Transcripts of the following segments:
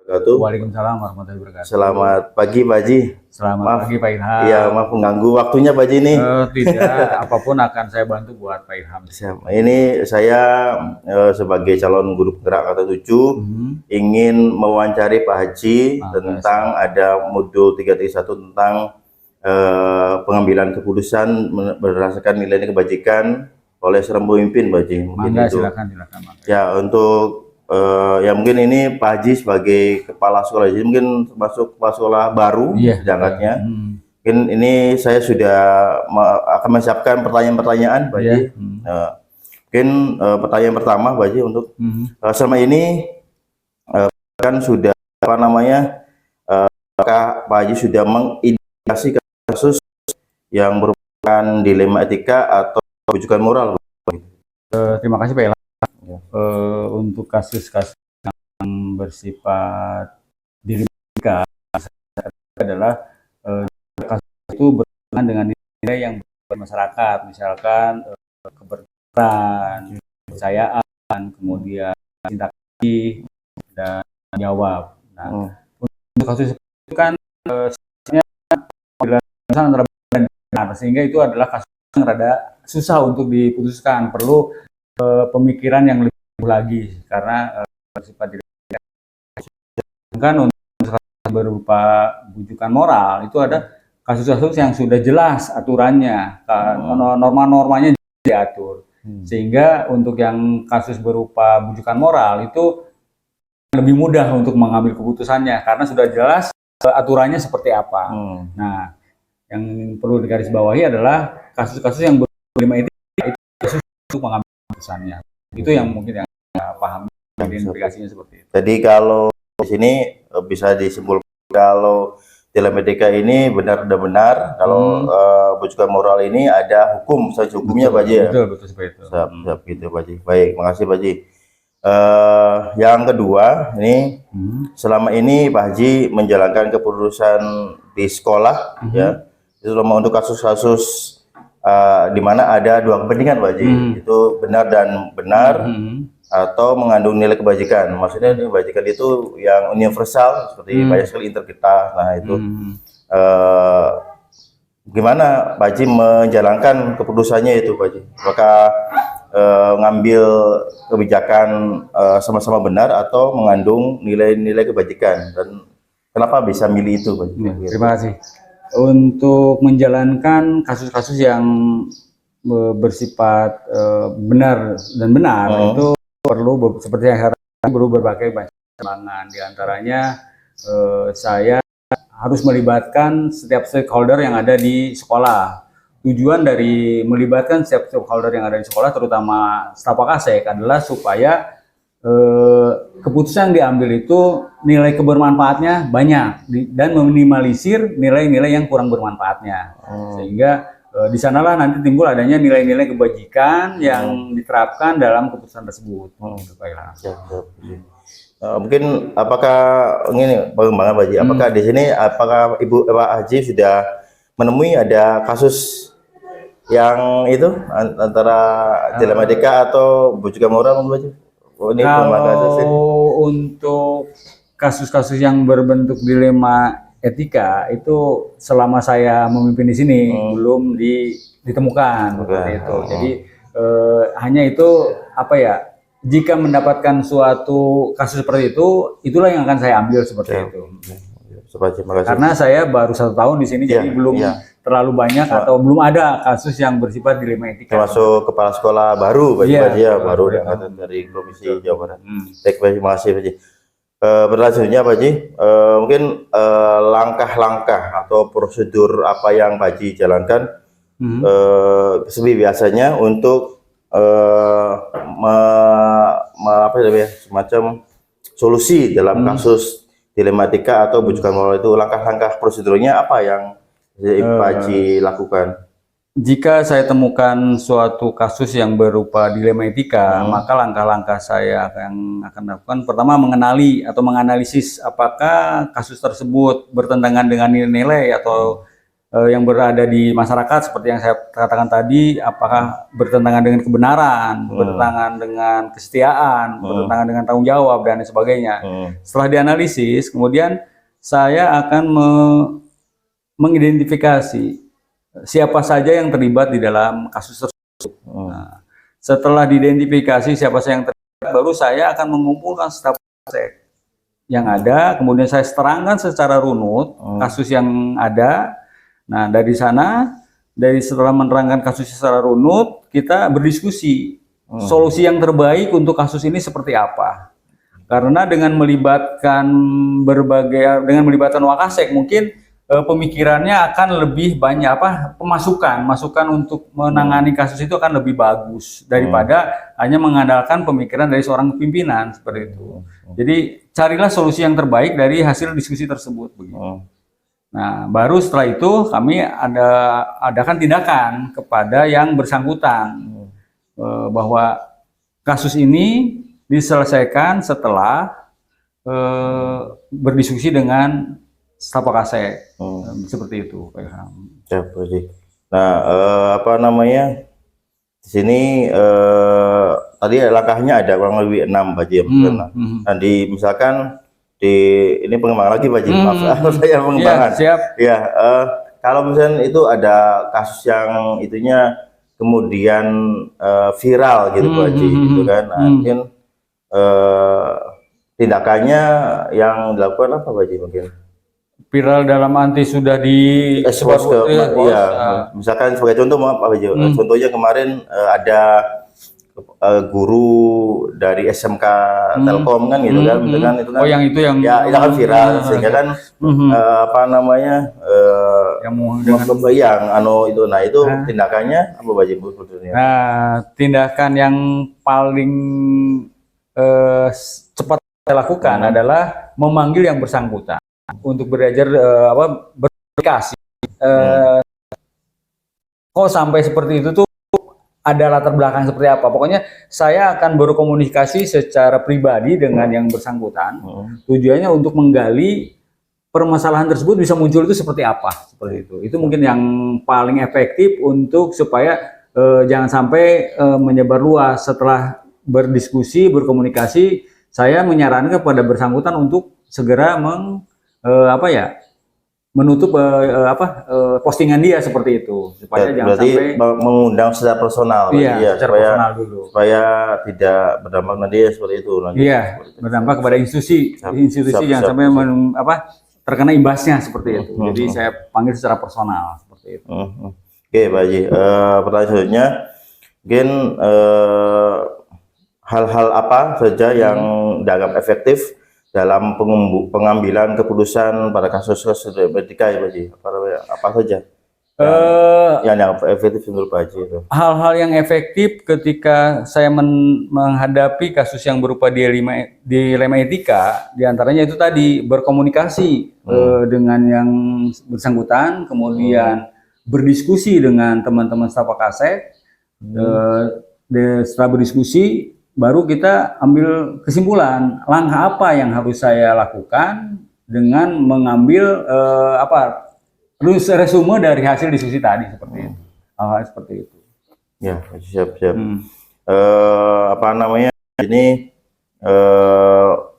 wabarakatuh. Waalaikumsalam warahmatullahi wabarakatuh. Selamat pagi Pak Haji. Selamat Maaf, pagi Pak Ilham. Iya, maaf mengganggu waktunya Pak Haji nih. Tidak, apapun akan saya bantu buat Pak Ilham. Ini saya sebagai calon guru penggerak kata 7 ingin mewawancari Pak Haji tentang ada modul 331 tentang pengambilan keputusan berdasarkan nilai kebajikan oleh seorang pemimpin Pak Haji. Silakan. Ya, untuk ya mungkin ini Pak Haji sebagai kepala sekolah, jadi mungkin masuk kepala sekolah baru sedangkannya. Mungkin ini saya sudah akan menyiapkan pertanyaan-pertanyaan Pak Haji. Mungkin pertanyaan pertama Pak Haji untuk selama ini kan sudah apakah Pak Haji sudah mengidentifikasi kasus yang merupakan dilema etika atau rujukan moral? Terima kasih Pak Ilham. Untuk kasus-kasus yang bersifat dilema etika adalah kasus itu berkaitan dengan nilai yang bermasyarakat, misalkan keberpihakan, kepercayaan, kemudian cinta kasih dan jawab. Nah, untuk kasus itu kan antara benar, sehingga itu adalah kasus yang rada susah untuk diputuskan, perlu pemikiran yang lebih lagi karena bersifat kan untuk berupa bujukan moral itu ada kasus-kasus yang sudah jelas aturannya, norma-normanya diatur, sehingga untuk yang kasus berupa bujukan moral itu lebih mudah untuk mengambil keputusannya karena sudah jelas aturannya seperti apa. Nah, yang perlu digarisbawahi adalah kasus-kasus yang dilema etika itu kasus untuk mengambil keputusannya. Itu yang mungkin yang paham identifikasinya seperti itu. Jadi kalau di sini bisa disimpulkan kalau dilema etika ini benar-benar, kalau bujukan moral ini ada hukum, saja hukumnya Pak Haji ya. Betul seperti itu. Siap gitu Pak Haji. Baik, makasih Pak Haji. Yang kedua, ini selama ini Pak Haji menjalankan keputusan di sekolah ya, itu untuk kasus-kasus di mana ada dua kepentingan Pak Haji, itu benar dan benar atau mengandung nilai kebajikan. Maksudnya kebajikan itu yang universal seperti banyak sekali integritas. Nah itu gimana Pak Haji menjalankan keputusannya itu Pak Haji? Apakah ngambil kebijakan sama-sama benar atau mengandung nilai-nilai kebajikan, dan kenapa bisa milih itu Pak Haji? Terima kasih. Untuk menjalankan kasus-kasus yang bersifat benar dan benar itu perlu seperti yang perlu berbagai macam pertimbangan. Di antaranya saya harus melibatkan setiap stakeholder yang ada di sekolah. Tujuan dari melibatkan setiap stakeholder yang ada di sekolah, terutama staf Kapasek, adalah supaya keputusan yang diambil itu nilai kebermanfaatnya banyak dan meminimalisir nilai-nilai yang kurang bermanfaatnya, sehingga di sanalah nanti timbul adanya nilai-nilai kebajikan yang diterapkan dalam keputusan tersebut. Mungkin apakah ini pengembangan Pak Haji, apakah di sini apakah Pak Haji sudah menemui ada kasus yang itu antara dilema etika atau bujukan moral Pak Haji? Kalau untuk kasus-kasus yang berbentuk dilema etika itu selama saya memimpin di sini belum ditemukan seperti itu. Jadi hanya itu apa ya? Jika mendapatkan suatu kasus seperti itu, itulah yang akan saya ambil seperti itu. Karena saya baru 1 tahun di sini, jadi belum terlalu banyak atau belum ada kasus yang bersifat dilema etika. Termasuk kepala sekolah baru, Pak Haji, baru dari Provinsi Jawa Barat. Terima kasih Pak Haji. Berlanjutnya Pak Haji, mungkin langkah-langkah atau prosedur apa yang Pak Haji jalankan biasanya untuk semacam solusi dalam kasus dilema etika atau bujukan moral itu, langkah-langkah prosedurnya apa yang Pak Haji lakukan? Jika saya temukan suatu kasus yang berupa dilema etika, maka langkah-langkah saya yang akan lakukan pertama mengenali atau menganalisis apakah kasus tersebut bertentangan dengan nilai-nilai atau yang berada di masyarakat seperti yang saya katakan tadi, apakah bertentangan dengan kebenaran, bertentangan dengan kesetiaan, bertentangan dengan tanggung jawab dan sebagainya. Setelah dianalisis, kemudian saya akan mengidentifikasi siapa saja yang terlibat di dalam kasus tersebut. Nah, setelah diidentifikasi siapa saja yang terlibat, baru saya akan mengumpulkan staf polsek yang ada, kemudian saya terangkan secara runut kasus yang ada. Nah, dari sana, setelah menerangkan kasus secara runut, kita berdiskusi solusi yang terbaik untuk kasus ini seperti apa. Karena dengan melibatkan melibatkan Wakasek, mungkin pemikirannya akan lebih banyak masukan untuk menangani kasus itu akan lebih bagus daripada hanya mengandalkan pemikiran dari seorang pimpinan seperti itu. Jadi carilah solusi yang terbaik dari hasil diskusi tersebut begitu. Nah, baru setelah itu kami adakan tindakan kepada yang bersangkutan bahwa kasus ini diselesaikan setelah berdiskusi dengan staf Wakasek. Seperti itu, Pak Ilham. Ya, Pak Haji. Nah, di sini tadi langkahnya ada kurang lebih 6 Pak Haji. Nah, misalkan ini pengembangan lagi Pak Haji. Maaf, saya pengembangan. Ya, siap. Ya, kalau misalnya itu ada kasus yang itunya kemudian viral gitu Pak Haji, gitu kan. Nah, mungkin tindakannya yang dilakukan apa Pak Haji mungkin? Viral dalam arti sudah di expose misalkan sebagai contoh Pak Haji, contohnya kemarin ada guru dari SMK Telkom kan gitu kan, itu kan oh yang itu yang ya itu kan viral sehingga kan itu tindakannya apa Pak Haji sebetulnya? Nah, tindakan yang paling cepat saya lakukan adalah memanggil yang bersangkutan untuk berkomunikasi. Kok sampai seperti itu tuh ada latar belakang seperti apa? Pokoknya saya akan berkomunikasi secara pribadi dengan yang bersangkutan. Tujuannya untuk menggali permasalahan tersebut bisa muncul itu seperti apa? Seperti itu. Itu mungkin yang paling efektif untuk supaya jangan sampai menyebar luas. Setelah berdiskusi, berkomunikasi, saya menyarankan kepada bersangkutan untuk segera menutup postingan dia seperti itu supaya jangan sampai mengundang secara personal personal dulu supaya tidak berdampak nanti seperti itu nanti. Iya, berdampak kepada institusi jangan sampai terkena imbasnya seperti itu. Jadi saya panggil secara personal seperti itu. Oke, Pak Haji. Pertanyaan selanjutnya, mungkin hal-hal apa saja yang dianggap efektif dalam pengambilan keputusan pada kasus etika ya Pak Haji? Apa saja yang efektif menurut Pak Haji itu? Hal-hal yang efektif ketika saya menghadapi kasus yang berupa dilema etika, diantaranya itu tadi berkomunikasi dengan yang bersangkutan, kemudian berdiskusi dengan teman-teman staf Wakasek. Setelah berdiskusi, baru kita ambil kesimpulan langkah apa yang harus saya lakukan dengan mengambil resume dari hasil diskusi tadi seperti itu. Seperti itu. Ya, siap. Ini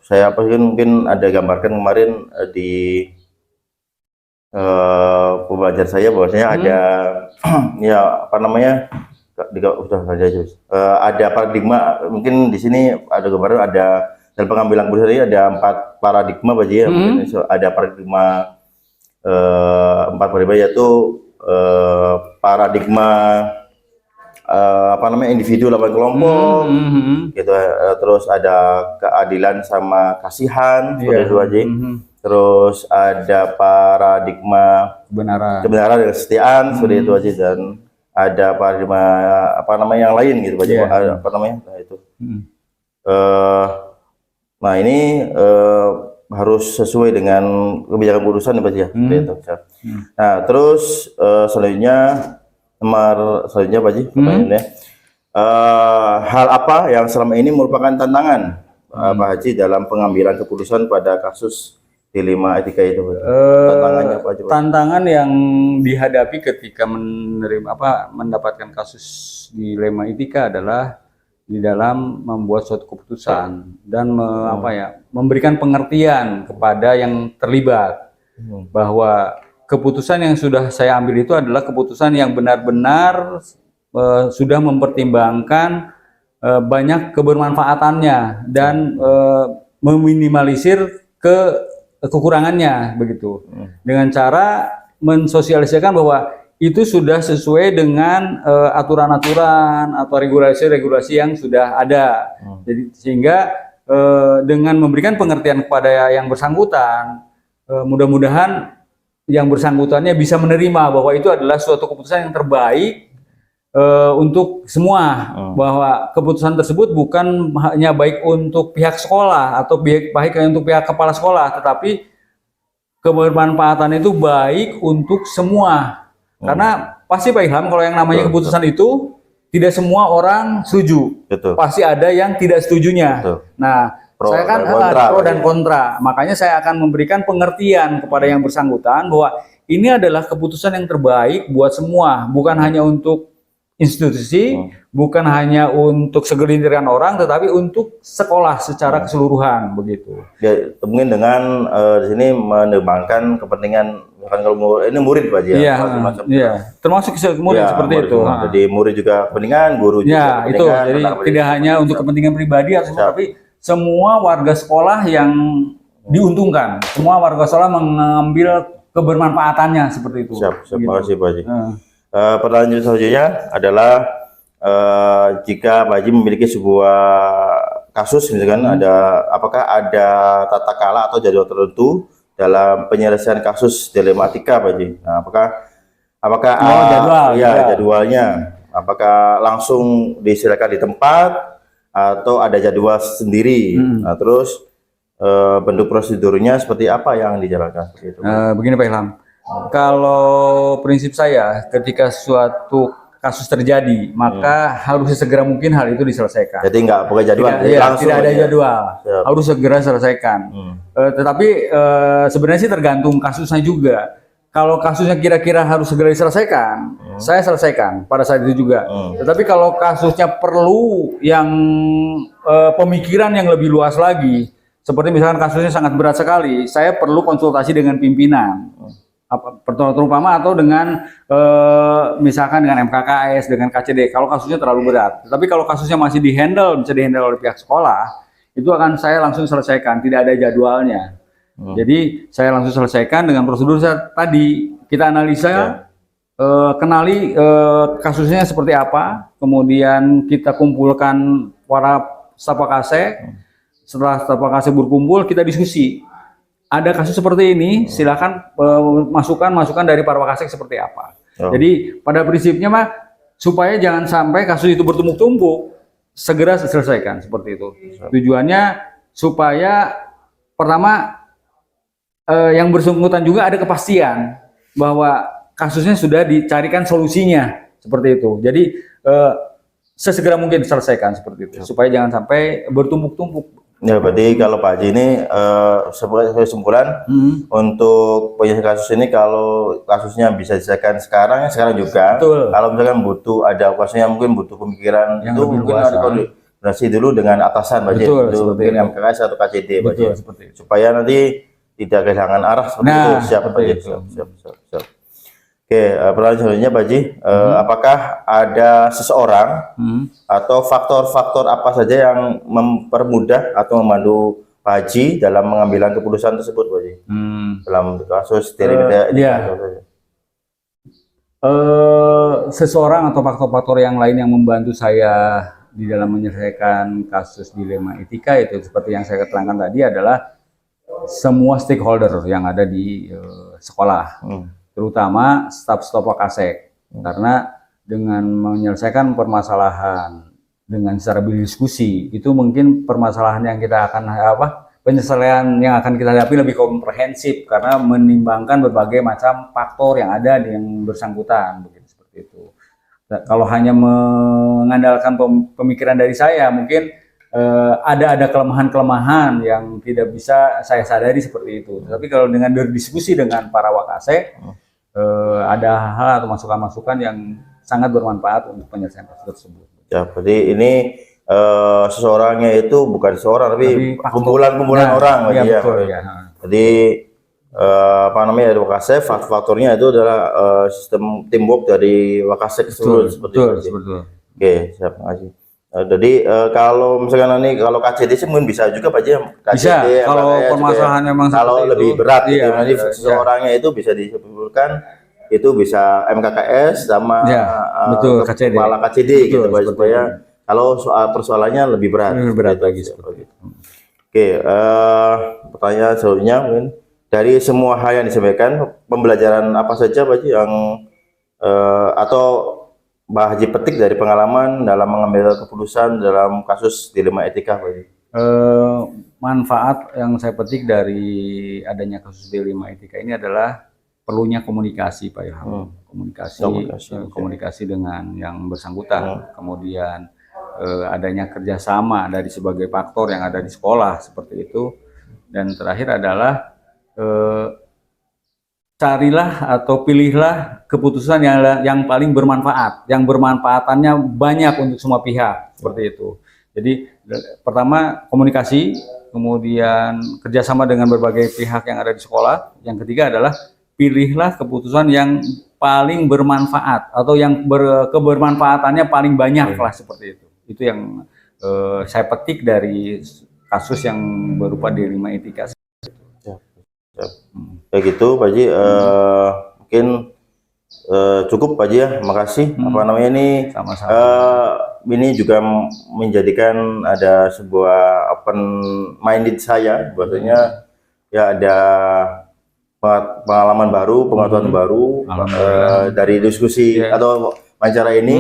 saya mungkin ada gambarkan kemarin di pembelajar saya bahwasanya ada ada paradigma, mungkin di sini ada gambaran, ada dalam pengambilan keputusan ini ada 4 paradigma Pak Haji ya. Ada paradigma 4 paradigma yaitu paradigma individu lawan kelompok gitu, terus ada keadilan sama kasihan seperti itu Pak Haji. Terus ada paradigma kebenaran dan kesetiaan seperti itu Haji, dan ada paradigma yang lain gitu Pak Haji. Nah ini harus sesuai dengan kebijakan keputusan ya Pak Haji ya. Nah terus selanjutnya Pak Haji, hal apa yang selama ini merupakan tantangan Pak Haji dalam pengambilan keputusan pada kasus dilema etika itu, Pak? Eh, Tantangannya apa aja, Pak? Tantangan yang dihadapi ketika mendapatkan kasus dilema etika adalah di dalam membuat suatu keputusan dan memberikan pengertian kepada yang terlibat bahwa keputusan yang sudah saya ambil itu adalah keputusan yang benar-benar sudah mempertimbangkan banyak kebermanfaatannya dan meminimalisir kekurangannya begitu. Dengan cara mensosialisasikan bahwa itu sudah sesuai dengan aturan-aturan atau regulasi-regulasi yang sudah ada. Jadi sehingga dengan memberikan pengertian kepada yang bersangkutan, mudah-mudahan yang bersangkutannya bisa menerima bahwa itu adalah suatu keputusan yang terbaik untuk semua, bahwa keputusan tersebut bukan hanya baik untuk pihak sekolah atau baik untuk pihak kepala sekolah, tetapi kebermanfaatan itu baik untuk semua. Karena pasti Pak Ilham, kalau yang namanya keputusan itu tidak semua orang setuju. Betul. Pasti ada yang tidak setujunya. Betul. Nah, saya kan pro dan kontra. Makanya saya akan memberikan pengertian kepada yang bersangkutan bahwa ini adalah keputusan yang terbaik buat semua, bukan hanya untuk institusi, bukan hanya untuk segelintiran orang, tetapi untuk sekolah secara keseluruhan begitu. Ya, mungkin dengan di sini menerbangkan kepentingan, bukan kalau ini murid Pak ya, Iya, iya. Termasuk murid ya, seperti murid itu. Jadi murid juga kepentingan, guru juga Ya, kepentingan. itu. Jadi tidak hanya untuk kepentingan pribadi atau tapi semua warga sekolah yang diuntungkan. Semua warga sekolah mengambil kebermanfaatannya seperti itu. Siap, gitu. Terima kasih Pak Haji. Pertanyaan selanjutnya adalah jika Pak Haji memiliki sebuah kasus, misalkan apakah ada tata kala atau jadwal tertentu dalam penyelesaian kasus dilematika, Pak Haji? Nah, apakah jadwalnya? Apakah langsung disilakan di tempat atau ada jadwal sendiri? Nah, terus bentuk prosedurnya seperti apa yang dijalankan? Seperti itu. Begini Pak Ilham. Kalau prinsip saya, ketika suatu kasus terjadi, maka harus segera mungkin hal itu diselesaikan. Jadi nggak pakai jadwal, tidak ada jadwal, harus segera selesaikan. Tetapi sebenarnya sih tergantung kasusnya juga. Kalau kasusnya kira-kira harus segera diselesaikan, saya selesaikan pada saat itu juga. Tetapi kalau kasusnya perlu yang pemikiran yang lebih luas lagi, seperti misalkan kasusnya sangat berat sekali, saya perlu konsultasi dengan pimpinan. Terutama atau dengan misalkan dengan MKKS, dengan KCD kalau kasusnya terlalu berat. Tapi kalau kasusnya masih bisa dihandle oleh pihak sekolah, itu akan saya langsung selesaikan, tidak ada jadwalnya. Jadi saya langsung selesaikan dengan prosedur saya tadi. Kita analisa, kenali kasusnya seperti apa, kemudian kita kumpulkan para staf Kapolsek. Setelah staf Kapolsek berkumpul, kita diskusi. Ada kasus seperti ini, silakan masukan dari para wakasek seperti apa. Jadi pada prinsipnya mah supaya jangan sampai kasus itu bertumpuk-tumpuk, segera selesaikan seperti itu. Tujuannya supaya pertama yang bersangkutan juga ada kepastian bahwa kasusnya sudah dicarikan solusinya seperti itu. Jadi sesegera mungkin diselesaikan seperti itu supaya jangan sampai bertumpuk-tumpuk. Ya, berarti kalau Pak Haji ini sebagai kesimpulan untuk penyelesaian kasus ini, kalau kasusnya bisa diselesaikan sekarang juga. Betul. Kalau misalkan butuh ada kasusnya mungkin butuh pemikiran yang itu mungkin harus koordinasi dulu dengan atasan Pak Haji, itu mungkin MKKS atau KCD Pak Haji, supaya nanti tidak kehilangan arah seperti itu. Siap Pak Haji. Siap. Oke, pertanyaan selanjutnya Pak Haji, apakah ada seseorang atau faktor-faktor apa saja yang mempermudah atau membantu Pak Haji dalam mengambil keputusan tersebut Pak Haji? Dalam kasus seseorang atau faktor-faktor yang lain yang membantu saya di dalam menyelesaikan kasus dilema etika itu seperti yang saya terangkan tadi adalah semua stakeholder yang ada di sekolah. Terutama staf-staf Kapolsek, karena dengan menyelesaikan permasalahan dengan secara berdiskusi itu mungkin permasalahan yang kita akan penyelesaian yang akan kita hadapi lebih komprehensif karena menimbangkan berbagai macam faktor yang ada yang bersangkutan begitu seperti itu. Nah, kalau hanya mengandalkan pemikiran dari saya mungkin ada kelemahan-kelemahan yang tidak bisa saya sadari seperti itu. Tapi kalau dengan berdiskusi dengan para wakase, ada hal atau masukan-masukan yang sangat bermanfaat untuk penyelesaian kasus tersebut. Ya, berarti ini seseorangnya itu bukan seorang tapi kumpulan-kumpulan orang, ya, ya. betul, ya. Jadi apa namanya, dari Wakasek, faktornya itu adalah sistem teamwork dari Wakasek seluruh seperti itu. Betul. Oke, siap, makasih. Jadi kalau misalkan ini kalau KCD sih mungkin bisa juga Pak Ji. Bisa, kalau permasalahan memang kalau seperti lebih itu, berat iya, gitu, nanti seseorangnya itu bisa disebutkan itu bisa MKKS sama betul, KCD. kepala KCD gitu Pak, supaya kalau soal persoalannya lebih berat. Lebih berat gitu, lagi seperti itu. Oke, pertanyaan selanjutnya mungkin dari semua hal yang disampaikan, pembelajaran apa saja Pak Ji yang atau Mbak Haji petik dari pengalaman dalam mengambil keputusan dalam kasus dilema etika Pak Haji? Manfaat yang saya petik dari adanya kasus dilema etika ini adalah perlunya komunikasi Pak Ilham. Komunikasi dengan yang bersangkutan. Kemudian adanya kerjasama dari sebagai faktor yang ada di sekolah seperti itu. Dan terakhir adalah carilah atau pilihlah keputusan yang paling bermanfaat, yang bermanfaatannya banyak untuk semua pihak, seperti itu. Jadi pertama komunikasi, kemudian kerjasama dengan berbagai pihak yang ada di sekolah. Yang ketiga adalah pilihlah keputusan yang paling bermanfaat atau yang kebermanfaatannya paling banyak lah, seperti itu. Itu yang saya petik dari kasus yang berupa dilema etika. Kayak gitu Pak Haji, mungkin cukup Pak Haji ya, makasih. Apa namanya ini, ini juga menjadikan ada sebuah open minded saya, bahwasanya ya ada pengalaman baru, pengetahuan baru dari diskusi atau wawancara ini,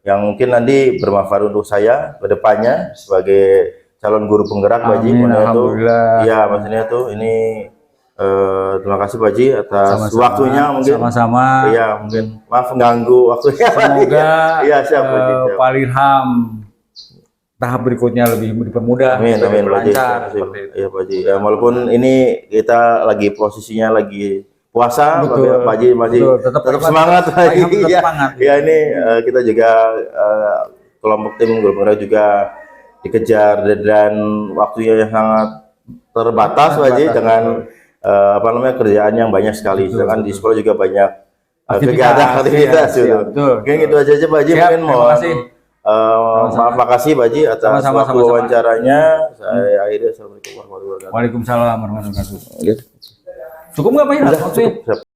yang mungkin nanti bermanfaat untuk saya ke depannya sebagai calon guru penggerak Pak Haji. Ya, maksudnya tuh ini terima kasih Pak Haji atas waktunya, mungkin sama-sama. Iya, mungkin maaf mengganggu waktunya. Semoga iya, siap Pak Ilham tahap berikutnya lebih dipermudah, amin Pak Haji. Iya Pak Haji. Ya, walaupun ini kita lagi posisinya lagi puasa, Pak Haji masih tetap semangat Pak Haji. Ya, ini kita juga kelompok tim guru penggerak juga dikejar dan waktunya yang sangat terbatas Pak Haji, dengan apa namanya, kerjaan yang banyak sekali. Sedangkan di sekolah juga banyak aktivitas. Mungkin itu aja Pak Haji. Mungkin makasih Pak Haji atas waktu wawancaranya. Saya akhiri. Assalamualaikum warahmatullahi wabarakatuh. Waalaikumsalam warahmatullahi wabarakatuh. Cukup nggak Pak?